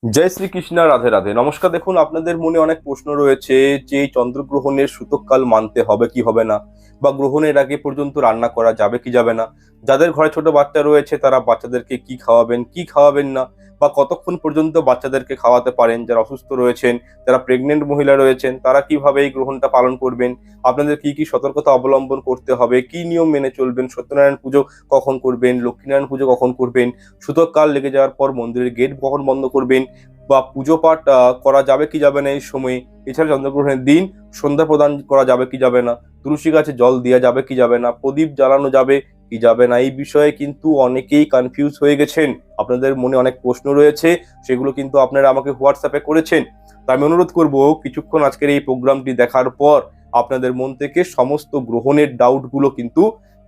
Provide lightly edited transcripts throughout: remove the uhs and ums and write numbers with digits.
জয় শ্রীকৃষ্ণ, রাধে রাধে। নমস্কার। দেখুন, আপনাদের মনে অনেক প্রশ্ন রয়েছে যে এই চন্দ্রগ্রহণের সূতককাল মানতে হবে কি হবে না, বা গ্রহণের আগে পর্যন্ত রান্না করা যাবে কি যাবে না। যাদের ঘরে ছোট বাচ্চা রয়েছে তারা বাচ্চাদেরকে কি খাওয়াবেন কি খাওয়াবেন না, বা কতক্ষণ পর্যন্ত বাচ্চাদেরকে খাওয়াতে পারেন। যারা অসুস্থ রয়েছেন, যারা প্রেগনেন্ট মহিলা রয়েছেন, তারা কিভাবে এই গ্রহণটা পালন করবেন, আপনাদের কি কি সতর্কতা অবলম্বন করতে হবে, কি নিয়ম মেনে চলবেন, সত্যনারায়ণ পুজো কখন করবেন, লক্ষ্মীনারায়ণ পুজো কখন করবেন, সূতককাল লেগে যাওয়ার পর মন্দিরের গেট কখন বন্ধ করবেন, বা পুজো পাঠ করা যাবে কি যাবে না এই সময়ে। এছাড়া চন্দ্রগ্রহণের দিন সন্ধ্যা প্রদান করা যাবে কি যাবে না, তুলসী গাছে জল দেওয়া যাবে কি যাবে না, প্রদীপ জ্বালানো যাবে কি যাবে না। এই বিষয়ে কিন্তু অনেকেই কনফিউজ হয়ে গেছেন, আপনাদের মনে অনেক প্রশ্ন রয়েছে, সেগুলো কিন্তু আপনারা আমাকে হোয়াটসঅ্যাপে করেছেন। তা আমি অনুরোধ করব কিছুক্ষণ আজকের এই প্রোগ্রামটি দেখার পর আপনাদের মন থেকে সমস্ত গ্রহণের ডাউটগুলো কিন্তু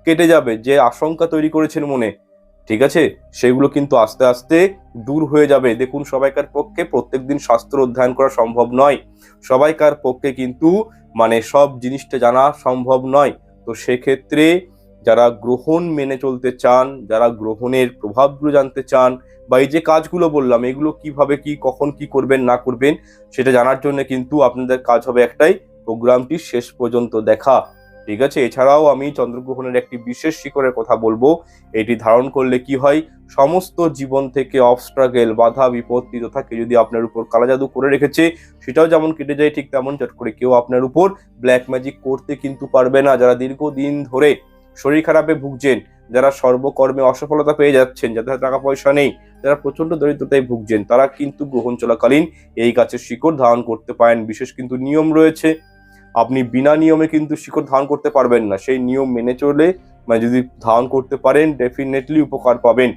কেটে যাবে। যে আশঙ্কা তৈরি করেছেন মনে, ঠিক আছে, সেগুলো কিন্তু আস্তে আস্তে দূর হয়ে যাবে। দেখুন, সবাইকার পক্ষে প্রত্যেকদিন শাস্ত্র অধ্যয়ন করা সম্ভব নয়, সবাইকার পক্ষে কিন্তু সব জিনিসটা জানা সম্ভব নয়। তো সেক্ষেত্রে যারা গ্রহণ মেনে চলতে চান, যারা গ্রহণের প্রভাবগুলো জানতে চান, বা এই যে কাজগুলো বললাম এগুলো কিভাবে কি কখন কি করবেন না করবেন সেটা জানার জন্য কিন্তু আপনাদের কাজ হবে একটাই, প্রোগ্রামটি শেষ পর্যন্ত দেখা। ঠিক আছে। এছাড়াও আমি চন্দ্রগ্রহণের একটি বিশেষ শিকড়ের কথা বলবো। এটি ধারণ করলে কি হয়, সমস্ত জীবন থেকে অবস্ট্রাগল, বাধা বিপত্তি তথা কেউ যদি আপনার উপর কালা জাদু করে রেখেছে সেটাও যেমন কেটে যায়, ঠিক তেমন চট করে কেউ আপনার উপর ব্ল্যাক ম্যাজিক করতে কিন্তু পারবে না। যারা দীর্ঘদিন ধরে শরীর খারাপে ভুগছেন, যারা সর্বকর্মে অসফলতা পেয়ে যাচ্ছেন, যাদের টাকা পয়সা নেই, যারা প্রচন্ড দরিদ্রতায় ভুগছেন, তারা কিন্তু গ্রহণ চলাকালীন এই গাছের শিকড় ধারণ করতে পারেন। বিশেষ কিন্তু নিয়ম রয়েছে, আপনি বিনা নিয়মে কিন্তু শিকড় ধারণ করতে পারবেন না। সেই নিয়ম মেনে চলে যদি ধারণ করতে পারেন ডেফিনেটলি উপকার পাবেন।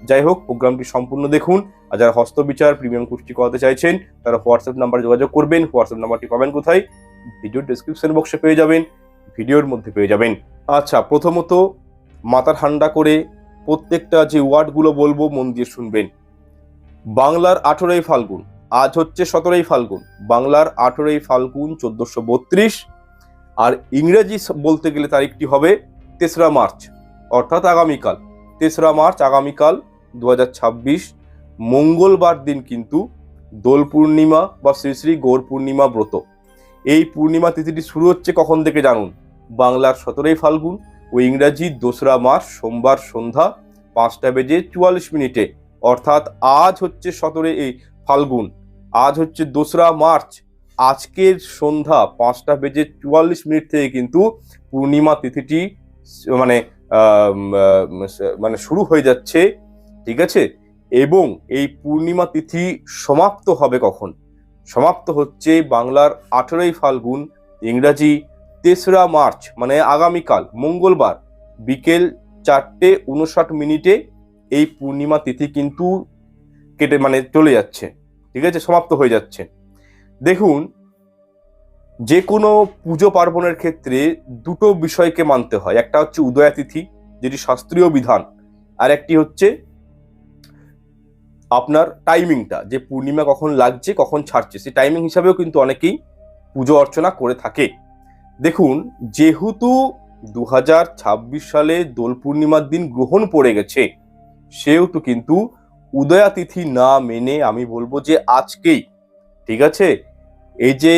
যাই হোক, প্রোগ্রামটি সম্পূর্ণ দেখুন। আর যারা হস্তবিচার প্রিমিয়াম কুষ্টি করাতে চাইছেন তারা হোয়াটসঅ্যাপ নাম্বারে যোগাযোগ করবেন। হোয়াটসঅ্যাপ নাম্বারটি পাবেন কোথায়? ভিডিও ডেসক্রিপশন বক্সে পেয়ে যাবেন, ভিডিওর মধ্যে পেয়ে যাবেন। আচ্ছা, প্রথমত মাথা ঠান্ডা করে প্রত্যেকটা যে ওয়ার্ডগুলো বলবো মন দিয়ে শুনবেন। বাংলার 18ই ফাল্গুন, আজ হচ্ছে 17ই ফাল্গুন, বাংলার 18ই ফাল্গুন 1432, আর ইংরেজি বলতে গেলে তারিখটি হবে 3রা মার্চ, অর্থাৎ আগামীকাল। 3রা মার্চ আগামীকাল 2026 মঙ্গলবার দিন কিন্তু দোল পূর্ণিমা বা শ্রী শ্রী গৌর পূর্ণিমা ব্রত। এই পূর্ণিমা তিথিটি শুরু হচ্ছে কখন থেকে জানুন? বাংলার 17ই ফাল্গুন ও ইংরাজি 2রা মার্চ সোমবার সন্ধ্যা 5:44, অর্থাৎ আজ হচ্ছে 17ই ফাল্গুন, আজ হচ্ছে 2রা মার্চ। আজকের সন্ধ্যা 5:44 থেকে কিন্তু পূর্ণিমা তিথিটি মানে শুরু হয়ে যাচ্ছে। ঠিক আছে। এবং এই পূর্ণিমা তিথি সমাপ্ত হবে কখন? সমাপ্ত হচ্ছে বাংলার 18ই ফাল্গুন, ইংরাজি 3রা মার্চ, আগামীকাল মঙ্গলবার বিকেল 4:59 এই পূর্ণিমা তিথি কিন্তু কেটে চলে যাচ্ছে। ঠিক আছে, সমাপ্ত হয়ে যাচ্ছে। দেখুন, যে কোনো পুজো পার্বণের ক্ষেত্রে দুটো বিষয়কে মানতে হয়। একটা হচ্ছে উদয়া তিথি, যেটি শাস্ত্রীয় বিধান, আর একটি হচ্ছে আপনার টাইমিংটা, যে পূর্ণিমা কখন লাগছে কখন ছাড়ছে, সেই টাইমিং হিসাবেও কিন্তু অনেকেই পুজো অর্চনা করে থাকে। দেখুন, যেহেতু 2026 সালে দোল পূর্ণিমার দিন গ্রহণ পড়ে গেছে, সেহেতু কিন্তু উদয়া তিথি না মেনে আমি বলবো যে আজকেই, ঠিক আছে, এই যে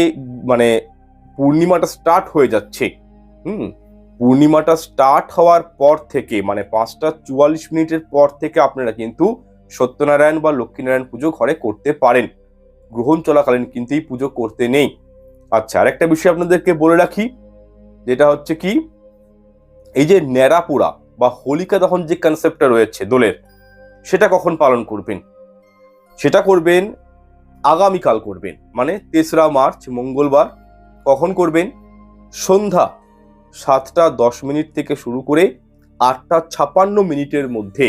পূর্ণিমাটা স্টার্ট হয়ে যাচ্ছে, পূর্ণিমাটা স্টার্ট হওয়ার পর থেকে 5:44 পর থেকে আপনারা কিন্তু সত্যনারায়ণ বা লক্ষ্মীনারায়ণ পুজো ঘরে করতে পারেন। গ্রহণ চলাকালীন কিন্তু এই পুজো করতে নেই। আচ্ছা, আরেকটা বিষয় আপনাদেরকে বলে রাখি, যেটা হচ্ছে কি, এই যে ন্যাড়া পোড়া বা হোলিকা দহন যে কনসেপ্টটা রয়েছে দোলের, সেটা কখন পালন করবেন? সেটা করবেন আগামীকাল করবেন, 3রা মার্চ মঙ্গলবার। কখন করবেন? সন্ধ্যা 7:10 থেকে শুরু করে 8:56 মধ্যে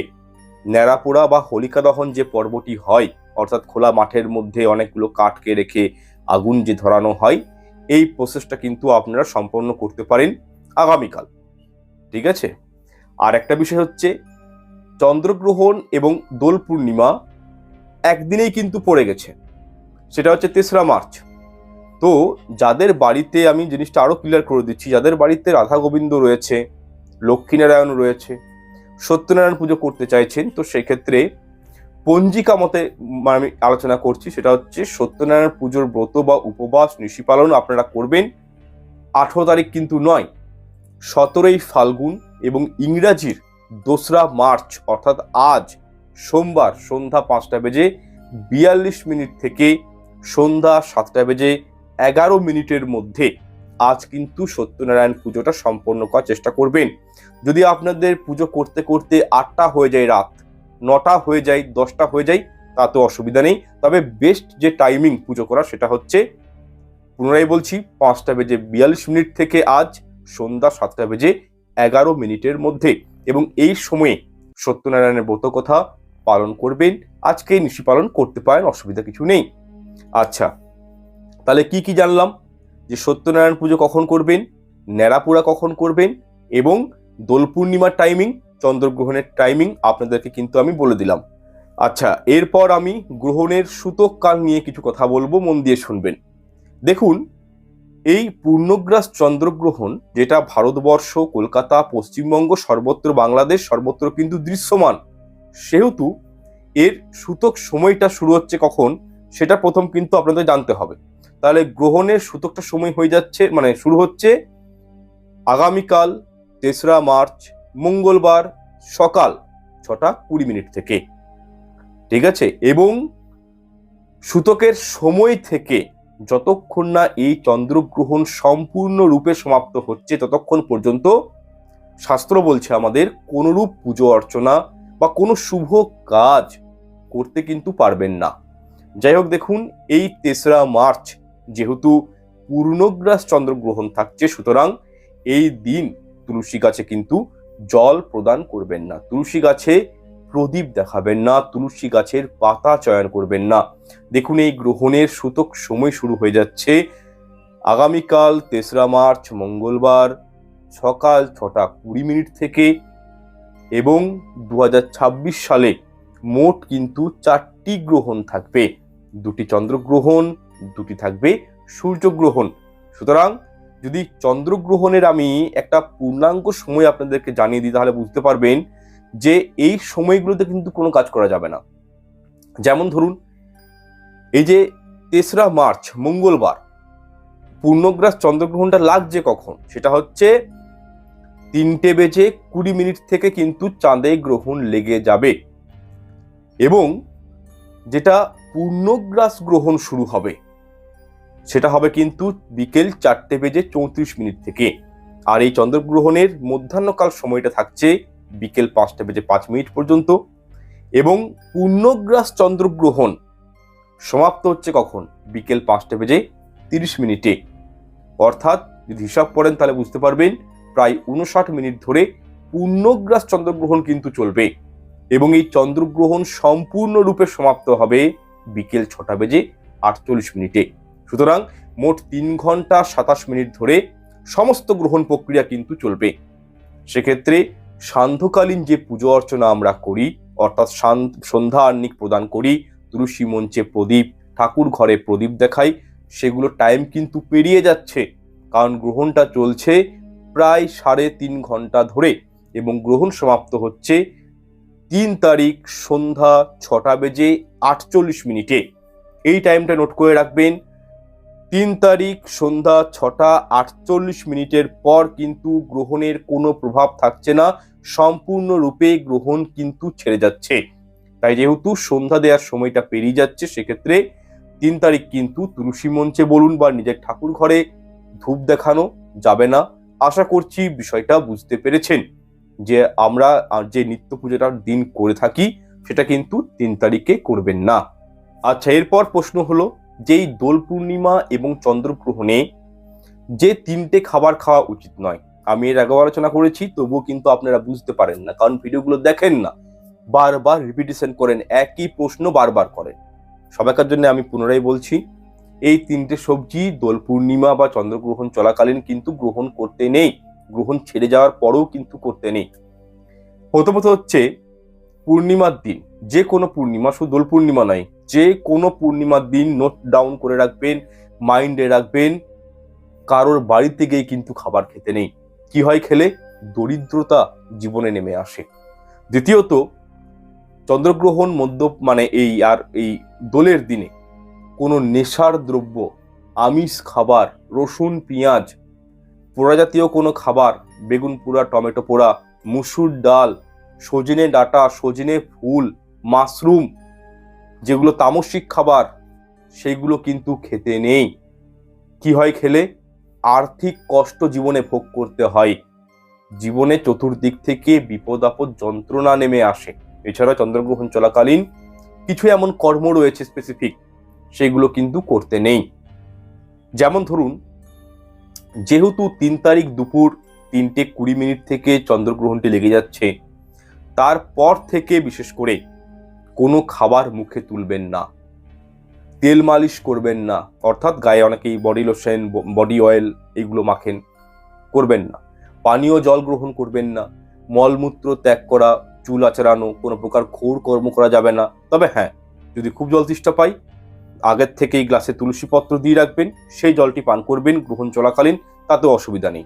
ন্যাড়াপোড়া বা হোলিকা দহন যে পর্বটি হয়, অর্থাৎ খোলা মাঠের মধ্যে অনেকগুলো কাঠকে রেখে আগুন যে ধরানো হয়, এই প্রসেসটা কিন্তু আপনারা সম্পন্ন করতে পারেন আগামীকাল। ঠিক আছে। আর একটা বিষয় হচ্ছে, চন্দ্রগ্রহণ এবং দোল পূর্ণিমা একদিনেই কিন্তু পড়ে গেছে, সেটা হচ্ছে 3রা মার্চ। তো যাদের বাড়িতে, আমি জিনিসটা আরো ক্লিয়ার করে দিচ্ছি, যাদের বাড়িতে রাধা গোবিন্দ রয়েছে, লক্ষ্মীনারায়ণ রয়েছে, সত্যনারায়ণ পুজো করতে চাইছেন, তো সেক্ষেত্রে পঞ্জিকা মতে আমি আলোচনা করছি, সেটা হচ্ছে সত্যনারায়ণ পুজোর ব্রত বা উপবাস নিশি পালন আপনারা করবেন 18 তারিখ কিন্তু নয়, 17ই ফাল্গুন এবং ইংরাজির 2রা মার্চ অর্থাৎ আজ সোমবার সন্ধ্যা 5টা বেজে 42 মিনিট থেকে সন্ধ্যা 7টা বেজে 11 মিনিটের মধ্যে আজ কিন্তু সত্যনারায়ণ পুজোটা সম্পন্ন করার চেষ্টা করবেন। যদি আপনাদের পুজো করতে করতে 8টা হয়ে যায়, রাত 9টা হয়ে যায়, 10টা হয়ে যায়, তাতে অসুবিধা নেই। তবে বেস্ট যে টাইমিং পুজো করা সেটা হচ্ছে, পুনরায় বলছি, 5টা বেজে 42 মিনিট থেকে আজ সন্ধ্যা 7টা বেজে 11 মিনিটের মধ্যে, এবং এই সময়ে সত্যনারায়ণের ব্রত কথা পালন করবেন। আজকে নিশি পালন করতে পারেন, অসুবিধা কিছু নেই। আচ্ছা, তাহলে কি কি জানলাম? যে সত্যনারায়ণ পুজো কখন করবেন, ন্যাড়াপোড়া কখন করবেন, এবং দোল পূর্ণিমার টাইমিং, চন্দ্রগ্রহণের টাইমিং আপনাদেরকে কিন্তু আমি বলে দিলাম। আচ্ছা, এরপর আমি গ্রহণের সূতক কাল নিয়ে কিছু কথা বলবো, মন দিয়ে শুনবেন। দেখুন, এই পূর্ণগ্রাস চন্দ্রগ্রহণ যেটা ভারতবর্ষ, কলকাতা, পশ্চিমবঙ্গ, সর্বত্র বাংলাদেশ, সর্বত্র কিন্তু দৃশ্যমান, সেহেতু এর সূতক সময়টা শুরু হচ্ছে কখন সেটা প্রথম কিন্তু আপনাদের জানতে হবে। তাহলে গ্রহণের সূতকটা সময় হয়ে যাচ্ছে, মানে শুরু হচ্ছে আগামীকাল 3রা মার্চ মঙ্গলবার সকাল 6টা 20 মিনিট থেকে, ঠিক আছে? এবং সূতকের সময় থেকে যতক্ষণ না এই চন্দ্রগ্রহণ সম্পূর্ণরূপে সমাপ্ত হচ্ছে ততক্ষণ পর্যন্ত শাস্ত্র বলছে আমাদের কোনরূপ পুজো অর্চনা বা কোনো শুভ কাজ করতে কিন্তু পারবেন না। যাই হোক, দেখুন, এই 3রা মার্চ যেহেতু পূর্ণগ্রাস চন্দ্রগ্রহণ থাকছে, সুতরাং এই দিন তুলসী গাছে কিন্তু জল প্রদান করবেন না, তুলসী গাছে প্রদীপ দেখাবেন না, তুলসী গাছের পাতা চয়ন করবেন না। দেখুন, এই গ্রহণের সূতক সময় শুরু হয়ে যাচ্ছে আগামীকাল 3রা মার্চ মঙ্গলবার সকাল 6টা 20 মিনিট থেকে, এবং 2026 সালে মোট কিন্তু 4টি গ্রহণ থাকবে, 2টি চন্দ্রগ্রহণ, 2টি থাকবে সূর্যগ্রহণ। সুতরাং যদি চন্দ্রগ্রহণের আমি একটা পূর্ণাঙ্গ সময় আপনাদেরকে জানিয়ে দিই, তাহলে বুঝতে পারবেন যে এই সময়গুলোতে কিন্তু কোনো কাজ করা যাবে না। যেমন ধরুন, এই যে 3রা মার্চ মঙ্গলবার পূর্ণগ্রাস চন্দ্রগ্রহণটা লাগছে কখন, সেটা হচ্ছে 3টে বেজে 20 মিনিট থেকে কিন্তু চাঁদে গ্রহণ লেগে যাবে, এবং যেটা পূর্ণগ্রাস গ্রহণ শুরু হবে সেটা হবে কিন্তু বিকেল 4টে বেজে 34 মিনিট থেকে। আর এই চন্দ্রগ্রহণের মধ্যাহ্নকাল সময়টা থাকছে বিকেল 5টা বেজে 5 মিনিট পর্যন্ত, এবং পূর্ণগ্রাস চন্দ্রগ্রহণ সমাপ্ত হচ্ছে কখন, বিকেল 5টা বেজে 30 মিনিটে। অর্থাৎ যদি হিসাব করেন তাহলে বুঝতে পারবেন প্রায় 59 মিনিট ধরে পূর্ণগ্রাস চন্দ্রগ্রহণ কিন্তু চলবে, এবং এই চন্দ্রগ্রহণ সম্পূর্ণরূপে সমাপ্ত হবে বিকেল 6টা বেজে 48 মিনিটে। সুতরাং মোট 3 ঘন্টা 27 মিনিট ধরে সমস্ত গ্রহণ প্রক্রিয়া কিন্তু চলবে। সেক্ষেত্রে সান্ধ্যকালীন যে পুজো অর্চনা আমরা করি, অর্থাৎ সন্ধ্যা আহ্নিক প্রদান করি, তুলসী মঞ্চে প্রদীপ, ঠাকুর ঘরে প্রদীপ দেখাই, সেগুলো টাইম কিন্তু পেরিয়ে যাচ্ছে, কারণ গ্রহণটা চলছে প্রায় 3.5 ঘন্টা ধরে, এবং গ্রহণ সমাপ্ত হচ্ছে 3 তারিখ সন্ধ্যা 6টা বেজে 48 মিনিটে। এই টাইমটা নোট করে রাখবেন। 3 তারিখ সন্ধ্যা 6টা 48 মিনিটের পর কিন্তু গ্রহণের কোনো প্রভাব থাকছে না, সম্পূর্ণরূপে গ্রহণ কিন্তু ছেড়ে যাচ্ছে। তাই যেহেতু সন্ধ্যা দেওয়ার সময়টা পেরিয়ে যাচ্ছে, সেক্ষেত্রে 3 তারিখ কিন্তু তুলসী মঞ্চে বলুন বা নিজের ঠাকুর ঘরে ধূপ দেখানো যাবে না। আশা করছি বিষয়টা বুঝতে পেরেছেন যে আমরা যে নিত্য পুজোটার দিন করে থাকি সেটা কিন্তু 3 তারিখে করবেন না। আচ্ছা, এরপর প্রশ্ন হলো, যেই দোল পূর্ণিমা এবং চন্দ্রগ্রহণে যে 3টে খাবার খাওয়া উচিত নয়, আমি এর আগে আলোচনা করেছি, তবুও কিন্তু আপনারা বুঝতে পারেন না, কারণ ভিডিওগুলো দেখেন না, বারবার রিপিটেশন করেন, একই প্রশ্ন বারবার করেন। সবাইকার জন্য আমি পুনরায় বলছি, এই 3টে সবজি দোল পূর্ণিমা বা চন্দ্রগ্রহণ চলাকালীন কিন্তু গ্রহণ করতে নেই, গ্রহণ ছেড়ে যাওয়ার পরেও কিন্তু করতে নেই। প্রথমত হচ্ছে পূর্ণিমার দিন, যে কোনো পূর্ণিমা, শুধু দোল পূর্ণিমা নয়, যে কোনো পূর্ণিমার দিন নোট ডাউন করে রাখবেন, মাইন্ডে রাখবেন, কারোর বাড়িতে গিয়ে কিন্তু খাবার খেতে নেই। কি হয় খেলে? দরিদ্রতা জীবনে নেমে আসে। দ্বিতীয়ত, চন্দ্রগ্রহণ এই দোলের দিনে কোনো নেশার দ্রব্য, আমিষ খাবার, রসুন পেঁয়াজ, পোড়া জাতীয় কোনো খাবার, বেগুন পোড়া, টমেটো পোড়া, মুসুর ডাল, সজনে ডাঁটা, সজনে ফুল, মাশরুম, যেগুলো তামসিক খাবার, সেইগুলো কিন্তু খেতে নেই। কি হয় খেলে? আর্থিক কষ্ট জীবনে ভোগ করতে হয়, জীবনে চতুর্দিক থেকে বিপদ আপদ যন্ত্রণা নেমে আসে। এছাড়া চন্দ্রগ্রহণ চলাকালীন কিছু এমন কর্ম রয়েছে স্পেসিফিক, সেগুলো কিন্তু করতে নেই। যেমন ধরুন, যেহেতু 3 তারিখ দুপুর 3:20 থেকে চন্দ্রগ্রহণটি লেগে যাচ্ছে, তারপর থেকে বিশেষ করে কোনো খাবার মুখে তুলবেন না, তেল মালিশ করবেন না, অর্থাৎ গায়ে অনেকেই বডি লোশন, বডি অয়েল এইগুলো মাখেন, করবেন না। পানীয় জল গ্রহণ করবেন না, মলমূত্র ত্যাগ করা, চুল আঁচড়ানো, কোনো প্রকার ঘোর কর্ম করা যাবে না। তবে হ্যাঁ, যদি খুব জল তেষ্টা পাই, আগের থেকেই গ্লাসে তুলসী পত্র দিয়ে রাখবেন, সেই জলটি পান করবেন গ্রহণ চলাকালীন, তাতেও অসুবিধা নেই।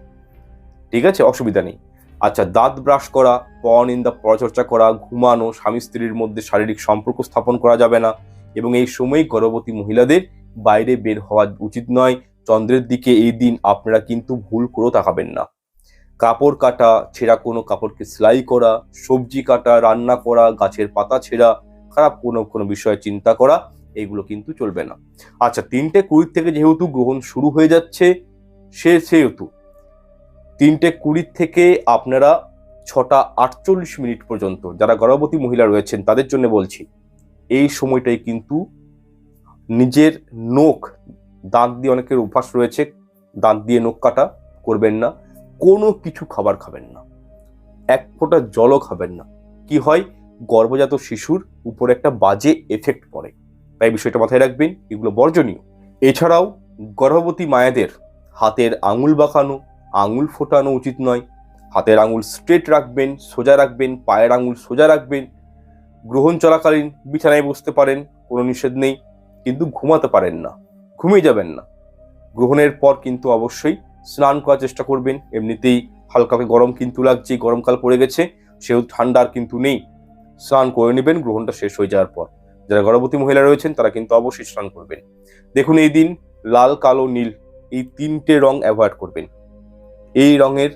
ঠিক আছে, অসুবিধা নেই। আচ্ছা, দাঁত ব্রাশ করা, পরনিন্দা পরচর্চা করা, ঘুমানো, স্বামী স্ত্রীর মধ্যে শারীরিক সম্পর্ক স্থাপন করা যাবে না, এবং এই সময় গর্ভবতী মহিলাদের বাইরে বের হওয়া উচিত নয়। চন্দ্রের দিকে এই দিন আপনারা কিন্তু ভুল করেও তাকাবেন না। কাপড় কাটা, ছেঁড়া কোনো কাপড়কে সেলাই করা, সবজি কাটা, রান্না করা, গাছের পাতা ছেঁড়া, খারাপ কোনো বিষয়ে চিন্তা করা, এগুলো কিন্তু চলবে না। আচ্ছা, 3:20 থেকে যেহেতু গ্রহণ শুরু হয়ে যাচ্ছে, সেহেতু 3:20 থেকে আপনারা 6:48 পর্যন্ত যারা গর্ভবতী মহিলা রয়েছেন তাদের জন্য বলছি, এই সময়টাই কিন্তু নিজের নখ, দাঁত দিয়ে অনেকের অভ্যাস রয়েছে দাঁত দিয়ে নখ কাটা, করবেন না। কোনো কিছু খাবার খাবেন না, এক ফোঁটা জলও খাবেন না। কি হয়? গর্ভজাত শিশুর উপর একটা বাজে এফেক্ট পড়ে, তাই বিষয়টা মাথায় রাখবেন, এগুলো বর্জনীয়। এছাড়াও গর্ভবতী মায়েদের হাতের আঙুল বাঁকানো, আঙুল ফোটানো উচিত নয়। হাতের আঙুল স্ট্রেট রাখবেন, সোজা রাখবেন, পায়ের আঙুল সোজা রাখবেন। গ্রহণ চলাকালীন বিছানায় বসতে পারেন, কোনো নিষেধ নেই, কিন্তু ঘুমাতে পারেন না, ঘুমিয়ে যাবেন না। গ্রহণের পর কিন্তু অবশ্যই স্নান করার চেষ্টা করবেন। এমনিতেই হালকা গরম কিন্তু লাগছে, গরমকাল পড়ে গেছে, সেও ঠান্ডার কিন্তু নেই। স্নান করে নেবেন গ্রহণটা শেষ হয়ে যাওয়ার পর। যারা গর্ভবতী মহিলা রয়েছেন তারা কিন্তু অবশ্যই স্নান করবেন। দেখুন, এই দিন লাল, কালো, নীল এই 3টে রং অ্যাভয়েড করবেন। এই রঙের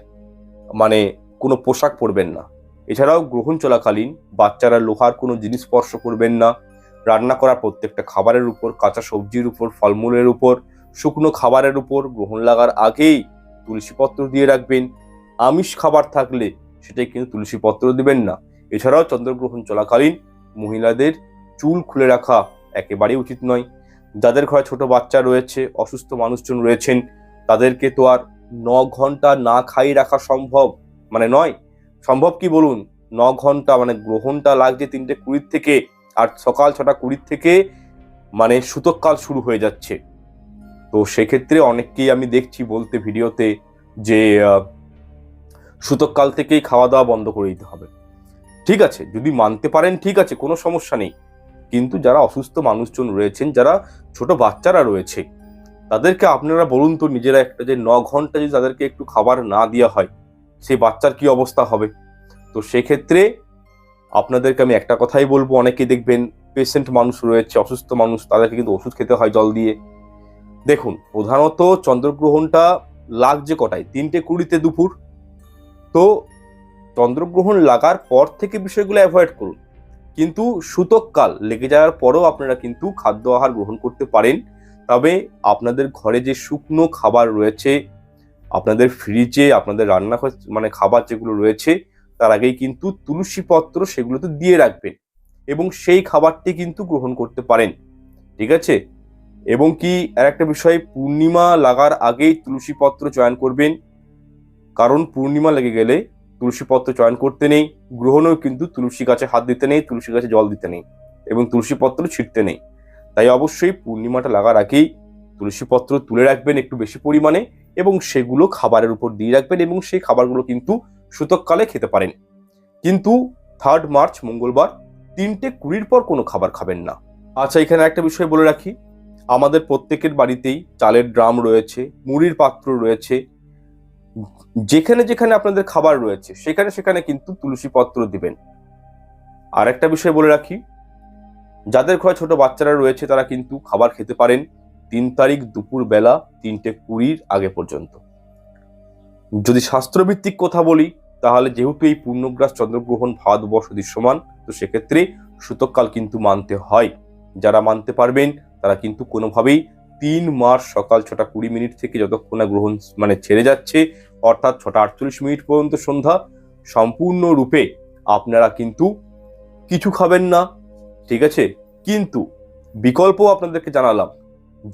কোনো পোশাক পরবেন না। এছাড়াও গ্রহণ চলাকালীন বাচ্চারা লোহার কোনো জিনিস স্পর্শ করবেন না। রান্না করা প্রত্যেকটা খাবারের উপর, কাঁচা সবজির উপর, ফলমূলের উপর, শুকনো খাবারের উপর গ্রহণ লাগার আগেই তুলসী পত্র দিয়ে রাখবেন। আমিষ খাবার থাকলে সেটাই কিন্তু তুলসী পত্র দিবেন না। এছাড়াও চন্দ্রগ্রহণ চলাকালীন মহিলাদের চুল খুলে রাখা একেবারেই উচিত নয়। যাদের ঘরে ছোট বাচ্চা রয়েছে, অসুস্থ মানুষজন রয়েছেন, তাদেরকে তো আর 9 ঘন্টা না খাই রাখা সম্ভব নয়। সম্ভব কি বলুন? 9 ঘন্টা গ্রহণটা লাগছে 3:20 থেকে, আর সকাল 6:20 থেকে সূতককাল শুরু হয়ে যাচ্ছে। তো সেক্ষেত্রে অনেককেই আমি দেখছি বলতে ভিডিওতে যে সূতককাল থেকেই খাওয়া দাওয়া বন্ধ করে দিতে হবে। ঠিক আছে, যদি মানতে পারেন ঠিক আছে, কোনো সমস্যা নেই, কিন্তু যারা অসুস্থ মানুষজন রয়েছেন, যারা ছোট বাচ্চারা রয়েছে, তাদেরকে আপনারা বলুন তো নিজেরা একটা, যে 9 ঘন্টা যদি তাদেরকে একটু খাবার না দেওয়া হয়, সেই বাচ্চার কি অবস্থা হবে? তো সেক্ষেত্রে আপনাদেরকে আমি একটা কথাই বলবো, অনেকে দেখবেন পেশেন্ট মানুষ রয়েছে, অসুস্থ মানুষ, তাদেরকে কিন্তু ওষুধ খেতে হয় জল দিয়ে। দেখুন, প্রধানত চন্দ্রগ্রহণটা লাগছে কটায়? 3:20 দুপুর। তো চন্দ্রগ্রহণ লাগার পর থেকে বিষয়গুলো অ্যাভয়েড করুন, কিন্তু সূতককাল লেগে যাওয়ার পরেও আপনারা কিন্তু খাদ্য আহার গ্রহণ করতে পারেন। তবে আপনাদের ঘরে যে শুকনো খাবার রয়েছে, আপনাদের ফ্রিজে আপনাদের রান্না খাবার যেগুলো রয়েছে, তার আগেই কিন্তু তুলসী পত্র সেগুলোতে দিয়ে রাখবেন, এবং সেই খাবারটি কিন্তু গ্রহণ করতে পারেন। ঠিক আছে? এবং কি আর একটা বিষয়, পূর্ণিমা লাগার আগেই তুলসী পত্র চয়ন করবেন, কারণ পূর্ণিমা লেগে গেলে তুলসী পত্র চয়ন করতে নেই। গ্রহণেও কিন্তু তুলসী গাছে হাত দিতে নেই, তুলসী গাছে জল দিতে নেই, এবং তুলসী পত্র ছিঁড়তে নেই। তাই অবশ্যই পূর্ণিমাটা লাগার আগেই তুলসী পত্র তুলে রাখবেন একটু বেশি পরিমাণে, এবং সেগুলো খাবারের উপর দিয়ে রাখবেন, এবং সেই খাবারগুলো কিন্তু সূতককালে খেতে পারেন। কিন্তু 3 মার্চ মঙ্গলবার 3:20 পর কোনো খাবার খাবেন না। আচ্ছা, এখানে একটা বিষয় বলে রাখি, আমাদের প্রত্যেকের বাড়িতেই চালের ড্রাম রয়েছে, মুড়ির পাত্র রয়েছে। যেখানে যেখানে আপনাদের খাবার রয়েছে সেখানে সেখানে কিন্তু তুলসী পত্র দিবেন। আর একটা বিষয় বলে রাখি, যাদের ঘরে ছোট বাচ্চারা রয়েছে তারা কিন্তু খাবার খেতে পারেন 3 তারিখ দুপুর বেলা 3:20 আগে পর্যন্ত। যদি শাস্ত্রভিত্তিক কথা বলি, তাহলে যেহেতু এই পূর্ণগ্রাস চন্দ্রগ্রহণ ভারতবর্ষ দৃশ্যমান, তো সেক্ষেত্রে সূতককাল কিন্তু মানতে হয়। যারা মানতে পারবেন তারা কিন্তু কোনোভাবেই 3 মার্চ সকাল 6:20 থেকে যতক্ষণ না গ্রহণ ছেড়ে যাচ্ছে, অর্থাৎ 6:48 পর্যন্ত সন্ধ্যা, সম্পূর্ণরূপে আপনারা কিন্তু কিছু খাবেন না, ঠিক আছে। কিন্তু বিকল্প আপনাদেরকে জানালাম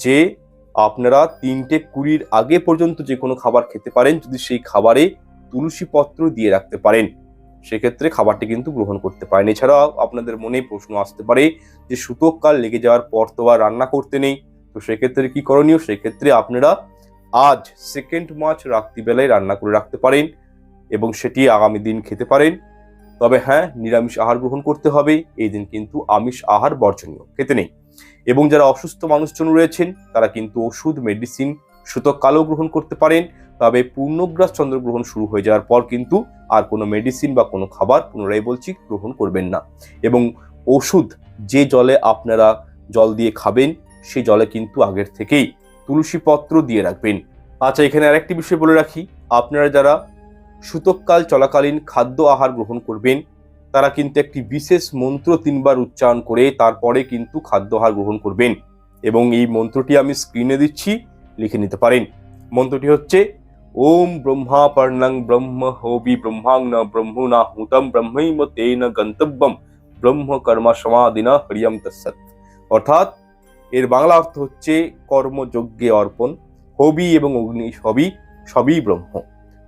যে আপনারা 3:20 আগে পর্যন্ত যে কোনো খাবার খেতে পারেন, যদি সেই খাবারে তুলসী পত্র দিয়ে রাখতে পারেন, সেক্ষেত্রে খাবারটি কিন্তু গ্রহণ করতে পারেন। এছাড়াও আপনাদের মনে প্রশ্ন আসতে পারে যে সূতককাল লেগে যাওয়ার পর তো আর রান্না করতে নেই, তো সেক্ষেত্রে কি করণীয়? সেক্ষেত্রে আপনারা আজ 2 মার্চ রাত্রিবেলায় রান্না করে রাখতে পারেন এবং সেটি আগামী দিন খেতে পারেন। তবে হ্যাঁ, নিরামিষ আহার গ্রহণ করতে হবে, এই দিন কিন্তু আমিষ আহার বর্জনীয়, খেতে নেই। এবং যারা অসুস্থ মানুষজন রয়েছেন তারা কিন্তু ওষুধ, মেডিসিন সূতককালও গ্রহণ করতে পারেন। তবে পূর্ণগ্রাস চন্দ্রগ্রহণ শুরু হয়ে যাওয়ার পর কিন্তু আর কোনো মেডিসিন বা কোনো খাবার, পুনরায় বলছি, গ্রহণ করবেন না। এবং ওষুধ যে জলে আপনারা জল দিয়ে খাবেন, সেই জলে কিন্তু আগের থেকেই তুলসী পত্র দিয়ে রাখবেন। আচ্ছা, এখানে আরেকটি বিষয় বলে রাখি, আপনারা যারা সূতককাল চলাকালীন খাদ্য আহার গ্রহণ করবেন, তারা কিন্তু একটি বিশেষ মন্ত্র 3 বার উচ্চারণ করে তারপরে কিন্তু খাদ্য আহার গ্রহণ করবেন। এবং এই মন্ত্রটি আমি স্ক্রিনে দিচ্ছি, লিখে নিতে পারেন। মন্ত্রটি হচ্ছে ওম ব্রহ্মা পর্ণং ব্রহ্ম হোবি ব্রহ্মাং ন ব্রহ্মণা হুতম ব্রহ্মৈম তেন গন্তব্যম ব্রহ্ম কর্ম সমাধিনা হরিয়ম তৎসৎ। অর্থাৎ এর বাংলা অর্থ হচ্ছে কর্মযজ্ঞে অর্পণ, হবি এবং অগ্নি সবই ব্রহ্ম,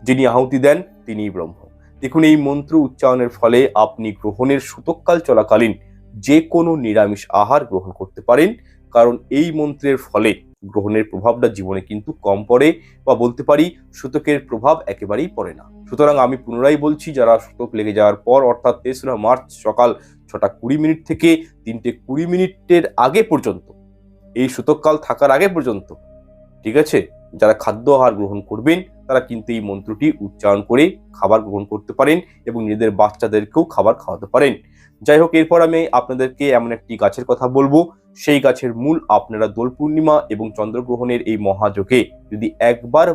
যিনি আহুতি দেন তিনিই ব্রহ্ম। দেখুন, এই মন্ত্র উচ্চারণের ফলে আপনি গ্রহণের সূতককাল চলাকালীন যে কোনো নিরামিষ আহার গ্রহণ করতে পারেন, কারণ এই মন্ত্রের ফলে গ্রহণের প্রভাবটা জীবনে কিন্তু কম পড়ে, বা বলতে পারি সূতকের প্রভাব একেবারেই পড়ে না। সুতরাং আমি পুনরায় বলছি, যারা সূতক লেগে যাওয়ার পর অর্থাৎ 3রা মার্চ সকাল 6:20 থেকে 3:20 আগে পর্যন্ত, এই সূতককাল থাকার আগে পর্যন্ত, ঠিক আছে, যারা খাদ্য আহার গ্রহণ করবেন তারা কিন্তু এই মন্ত্রটি উচ্চারণ করে খাবার গ্রহণ করতে পারেন এবং নিজেদের বাচ্চাদেরকেও খাবার খাওয়াতে পারেন। যাই হোক, এরপর আমি আপনাদেরকে এমন একটি গাছের কথা বলবো, সেই গাছের মূল আপনারা দোল পূর্ণিমা এবং চন্দ্রগ্রহণের এই মহাযোগে যদি একবার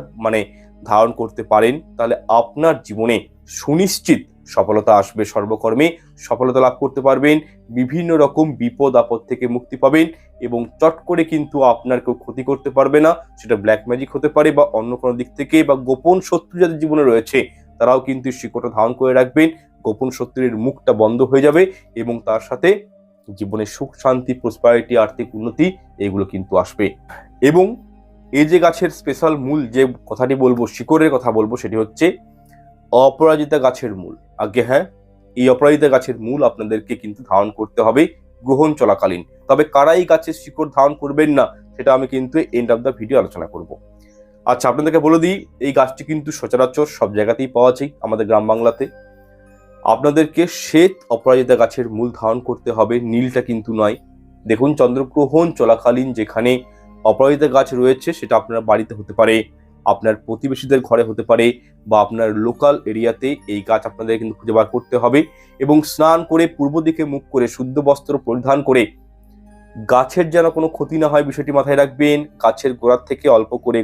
ধারণ করতে পারেন, তাহলে আপনার জীবনে সুনিশ্চিত সফলতা আসবে, সর্বকর্মে সফলতা লাভ করতে পারবেন, বিভিন্ন রকম বিপদ আপদ থেকে মুক্তি পাবেন এবং চট করে কিন্তু আপনার কেউ ক্ষতি করতে পারবে না। সেটা ব্ল্যাক ম্যাজিক হতে পারে বা অন্য কোনো দিক থেকে, বা গোপন শত্রু যাদের জীবনে রয়েছে তারাও কিন্তু শিকড়টা ধারণ করে রাখবেন। গোপন শত্রুর মুখটা বন্ধ হয়ে যাবে এবং তার সাথে জীবনে সুখ, শান্তি, প্রসপারিটি, আর্থিক উন্নতি এগুলো কিন্তু আসবে। এবং এই যে গাছের স্পেশাল মূল যে কথাটি বলবো, শিকড়ের কথা বলবো, সেটি হচ্ছে অপরাজিতা গাছের মূল। আগে হ্যাঁ, এই অপরাজিতা গাছের মূল আপনাদেরকে কিন্তু ধারণ করতে হবে গ্রহণ চলাকালীন। তবে কারা এই গাছের শিকড় ধারণ করবেন না, সেটা আমি কিন্তু এন্ড অফ দ্য ভিডিও আলোচনা করব। আচ্ছা, আপনাদেরকে বলে দিই, এই গাছটি কিন্তু সচরাচর সব জায়গাতেই পাওয়া যায় আমাদের গ্রাম বাংলাতে। আপনাদেরকে শ্বেত অপরাজিতা গাছের মূল ধারণ করতে হবে, নীলটা কিন্তু নয়। দেখুন, চন্দ্রগ্রহণ চলাকালীন যেখানে অপরাজিতা গাছ রয়েছে, সেটা আপনার বাড়িতে হতে পারে, আপনার প্রতিবেশীদের ঘরে হতে পারে, বা আপনার লোকাল এরিয়াতে এই গাছ আপনাদের কিন্তু খুঁজে বার করতে হবে। এবং স্নান করে পূর্ব দিকে মুখ করে শুদ্ধ বস্ত্র পরিধান করে, গাছের যেন কোনো ক্ষতি না হয় বিষয়টি মাথায় রাখবেন। গাছের গোড়ার থেকে অল্প করে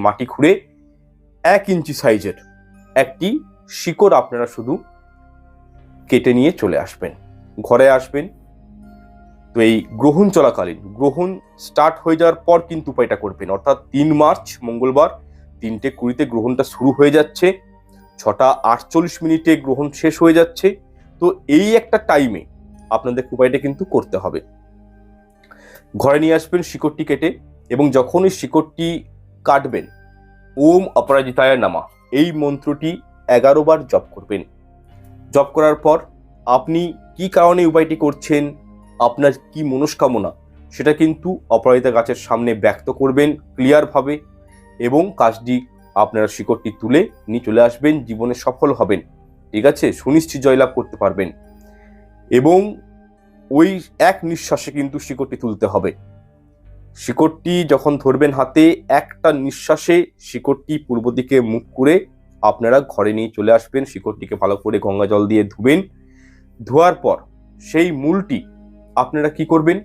মাটি খুঁড়ে 1 ইঞ্চি সাইজের একটি শিকড় আপনারা শুধু কেটে নিয়ে চলে আসবেন, ঘরে আসবেন। তো এই গ্রহণ চলাকালীন, গ্রহণ স্টার্ট হয়ে যাওয়ার পর কিন্তু উপায়টা করবেন, অর্থাৎ 3 মার্চ মঙ্গলবার 3:20 গ্রহণটা শুরু হয়ে যাচ্ছে, 6:48 গ্রহণ শেষ হয়ে যাচ্ছে। তো এই একটা টাইমে আপনাদের উপায়টা কিন্তু করতে হবে। ঘরে নিয়ে আসবেন শিকড়টি কেটে, এবং যখন এই শিকড়টি কাটবেন, ওম অপরাজিতায় নামা এই মন্ত্রটি 11 বার জপ করবেন। জপ করার পর আপনি কি কারণে উপায়টি করছেন, আপনার কি মনস্কামনা, সেটা কিন্তু অপরাজিতা গাছের সামনে ব্যক্ত করবেন ক্লিয়ারভাবে, এবং কাজটি আপনারা শিকড়টি তুলে নিয়ে চলে আসবেন, জীবনে সফল হবেন, ঠিক আছে, সুনিশ্চিত জয়লাভ করতে পারবেন। এবং ওই এক নিঃশ্বাসে কিন্তু শিকড়টি তুলতে হবে। শিকড়টি যখন ধরবেন হাতে, একটা নিঃশ্বাসে শিকড়টি পূর্ব দিকে মুখ করে আপনারা ঘরে নিয়ে চলে আসবেন। শিকড়টিকে ভালো করে গঙ্গা জল দিয়ে ধুবেন। ধোয়ার পর সেই মূলটি আপনারা কি করবেন,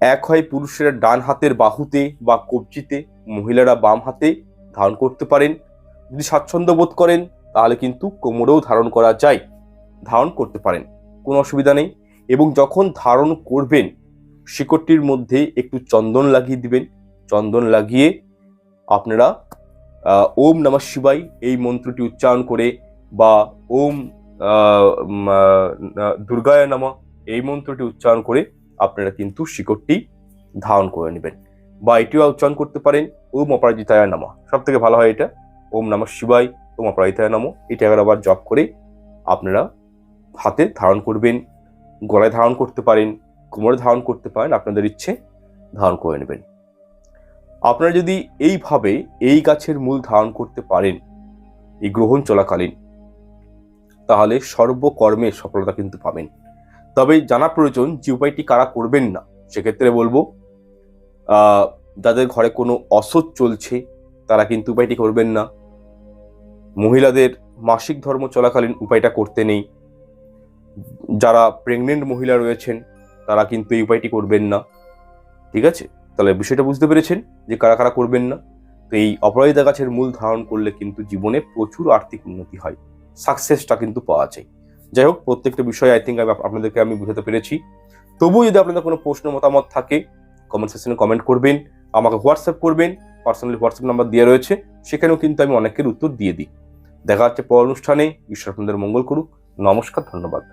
এক হয় পুরুষেরা ডান হাতের বাহুতে বা কবজিতে, মহিলারা বাম হাতে ধারণ করতে পারেন। যদি স্বাচ্ছন্দ্য বোধ করেন তাহলে কিন্তু কোমরেও ধারণ করা যায়, ধারণ করতে পারেন, কোনো অসুবিধা নেই। এবং যখন ধারণ করবেন শিকড়টির মধ্যে একটু চন্দন লাগিয়ে দিবেন। চন্দন লাগিয়ে আপনারা ওম নমঃ শিবায় এই মন্ত্রটি উচ্চারণ করে বা ওম দুর্গায় নমঃ এই মন্ত্রটি উচ্চারণ করে আপনারা কিন্তু শিকড়টি ধারণ করে নেবেন। বা এটিও উচ্চারণ করতে পারেন ওম অপরাজিতায় নমঃ, সব থেকে ভালো হয় এটা, ওম নমঃ শিবায় ওম অপরাজিতায় নমঃ। এটা আবার জপ করে আপনারা হাতে ধারণ করবেন, গলায় ধারণ করতে পারেন, কোমরে ধারণ করতে পারেন, আপনাদের ইচ্ছে ধারণ করে নেবেন। আপনারা যদি এইভাবে এই গাছের মূল ধারণ করতে পারেন এই গ্রহণ চলাকালীন, তাহলে সর্বকর্মে সফলতা কিন্তু পাবেন। তবে জানা প্রয়োজন যে উপায়টি কারা করবেন না। সেক্ষেত্রে বলবো যাদের ঘরে কোনো অসৎ চলছে তারা কিন্তু উপায়টি করবেন না। মহিলাদের মাসিক ধর্ম চলাকালীন উপায়টা করতে নেই। যারা প্রেগনেন্ট মহিলা রয়েছেন তারা কিন্তু এই উপায়টি করবেন না। ঠিক আছে, তাহলে বিষয়টা বুঝতে পেরেছেন যে কারা কারা করবেন না। তো এই অপরাজিতা গাছের মূল ধারণ করলে কিন্তু জীবনে প্রচুর আর্থিক উন্নতি হয়, সাকসেসটা কিন্তু পাওয়া যায়। যাই হোক, প্রত্যেকটা বিষয় আই থিঙ্ক আপনাদেরকে আমি বুঝাতে পেরেছি। তবুও যদি আপনাদের কোনো প্রশ্ন মতামত থাকে কমেন্ট সেকশনে কমেন্ট করবেন, আমাকে হোয়াটসঅ্যাপ করবেন, পার্সোনালি হোয়াটসঅ্যাপ নাম্বার দেওয়া রয়েছে, সেখানেও কিন্তু আমি অনেকের উত্তর দিয়ে দিই। দেখা হচ্ছে পর অনুষ্ঠানে। ঈশ্বর আপনাদের মঙ্গল করুক। নমস্কার, ধন্যবাদ।